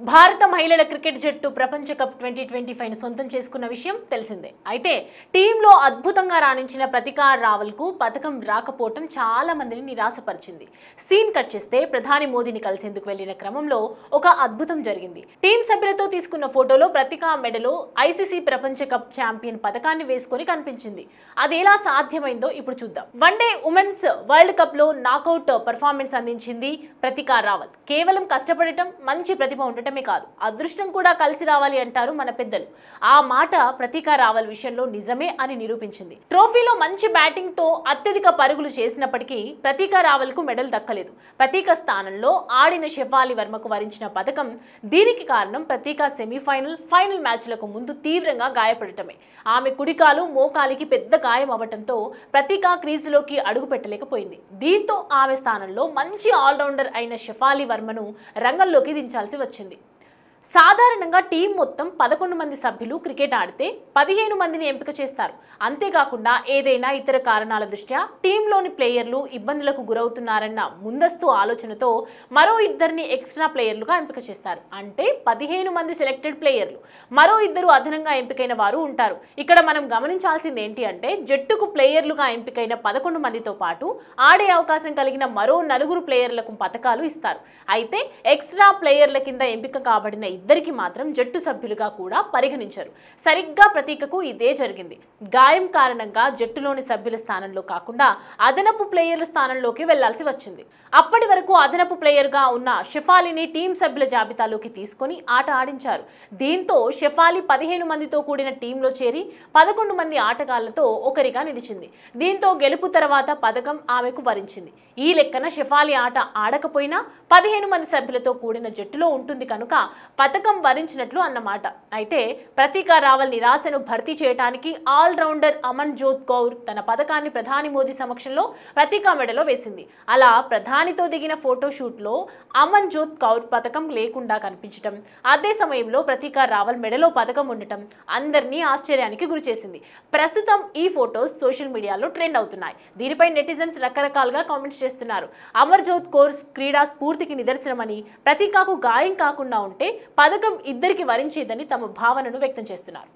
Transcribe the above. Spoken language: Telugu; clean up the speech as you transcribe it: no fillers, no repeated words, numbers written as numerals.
భారత మహిళల క్రికెట్ జట్టు ప్రపంచ కప్ 2025 ను సొంతం చేసుకున్న విషయం తెలిసిందే. అయితే టీంలో అద్భుతంగా రాణించిన ప్రతికార్ రావల్కు పతకం రాకపోవటం చాలా మందిని నిరాశపరిచింది. సీన్ కట్ చేస్తే ప్రధాని మోదీని కలిసేందుకు వెళ్లిన క్రమంలో ఒక అద్భుతం జరిగింది. టీం సభ్యులతో తీసుకున్న ఫోటోలో ప్రతికార్ మెడలో ఐసీసీ ప్రపంచ కప్ ఛాంపియన్ పతకాన్ని వేసుకొని కనిపించింది. అది ఎలా సాధ్యమైందో ఇప్పుడు చూద్దాం. వన్డే ఉమెన్స్ వరల్డ్ కప్ లో నాకౌట్ పర్ఫార్మెన్స్ అందించింది ప్రతికార్ రావల్. కేవలం కష్టపడటం, మంచి ప్రతిభ ఉండటమే కాదు, అదృష్టం కూడా కలిసి రావాలి అంటారు మన పెద్దలు. ఆ మాట ప్రతికార్ రావల్ విషయంలో నిజమే అని నిరూపించింది. ట్రోఫీలో మంచి బ్యాటింగ్ తో అత్యధిక పరుగులు చేసినప్పటికీ ప్రతికార్ రావల్ కు మెడల్ దక్కలేదు. ప్రతీక స్థానంలో ఆడిన షెఫాలి వర్మకు వరించిన పథకం. దీనికి కారణం ప్రతీక సెమీఫైనల్, ఫైనల్ మ్యాచ్లకు ముందు తీవ్రంగా గాయపడటమే. ఆమె కుడికాలు, మోకాలికి పెద్ద గాయం అవ్వటంతో ప్రతీక క్రీజులోకి అడుగు పెట్టలేకపోయింది. దీంతో ఆమె స్థానంలో మంచి ఆల్రౌండర్ అయిన షెఫాలి వర్మను రంగంలోకి దించాల్సి వచ్చింది. సాధారణంగా టీం మొత్తం 11 మంది సభ్యులు క్రికెట్ ఆడితే 15 మందిని ఎంపిక చేస్తారు. అంతేకాకుండా ఏదైనా ఇతర కారణాల దృష్ట్యా టీంలోని ప్లేయర్లు ఇబ్బందులకు గురవుతున్నారన్న ముందస్తు ఆలోచనతో మరో ఇద్దరిని ఎక్స్ట్రా ప్లేయర్లుగా ఎంపిక చేస్తారు. అంటే 15 మంది సెలెక్టెడ్ ప్లేయర్లు, మరో ఇద్దరు అదనంగా ఎంపికైన వారు ఉంటారు. ఇక్కడ మనం గమనించాల్సింది ఏంటి అంటే, జట్టుకు ప్లేయర్లుగా ఎంపికైన 11 మందితో పాటు ఆడే అవకాశం కలిగిన మరో 4 ప్లేయర్లకు పతకాలు ఇస్తారు. అయితే ఎక్స్ట్రా ప్లేయర్ల కింద ఎంపిక కాబడిన ఇద్దరికి మాత్రం జట్టు సభ్యులుగా కూడా పరిగణించారు. సరిగ్గా ప్రతీకకు ఇదే జరిగింది. గాయం కారణంగా జట్టులోని సభ్యుల స్థానంలో కాకుండా అదనపు ప్లేయర్ల స్థానంలోకి వెళ్లాల్సి వచ్చింది. అప్పటి వరకు అదనపు ప్లేయర్గా ఉన్న షెఫాలిని టీం సభ్యుల జాబితాలోకి తీసుకొని ఆట ఆడించారు. దీంతో షెఫాలి 15 మందితో కూడిన టీంలో చేరి 11 మంది ఆటగాళ్లతో ఒకరిగా నిలిచింది. దీంతో గెలుపు తర్వాత పథకం ఆమెకు వరించింది. ఈ లెక్కన షెఫాలి ఆట ఆడకపోయినా 15 మంది సభ్యులతో కూడిన జట్టులో ఉంటుంది కనుక పథకం వరించినట్లు అన్నమాట. అయితే ప్రతికార్ రావల్ నిరాశను భర్తీ చేయడానికి ఆల్రౌండర్ అమన్జోత్ కౌర్ తన పథకాన్ని ప్రధాని మోదీ సమక్షంలో ప్రతికార్ మెడలో వేసింది. అలా ప్రధానితో దిగిన ఫోటోషూట్ లో అమన్జోత్ కౌర్ పథకం లేకుండా కనిపించడం, అదే సమయంలో ప్రతికార్ రావల్ మెడలో పథకం ఉండటం అందరినీ ఆశ్చర్యానికి గురిచేసింది. ప్రస్తుతం ఈ ఫోటోస్ సోషల్ మీడియాలో ట్రెండ్ అవుతున్నాయి. దీనిపై నెటిజన్స్ రకరకాలుగా కామెంట్స్ చేస్తున్నారు. అమర్జోత్ కౌర్ క్రీడా స్ఫూర్తికి నిదర్శనమని, ప్రతికాకు గాయం కాకుండా ఉంటే పథకం ఇద్దరికి వరించేదని తమ భావనను వ్యక్తం చేస్తున్నారు.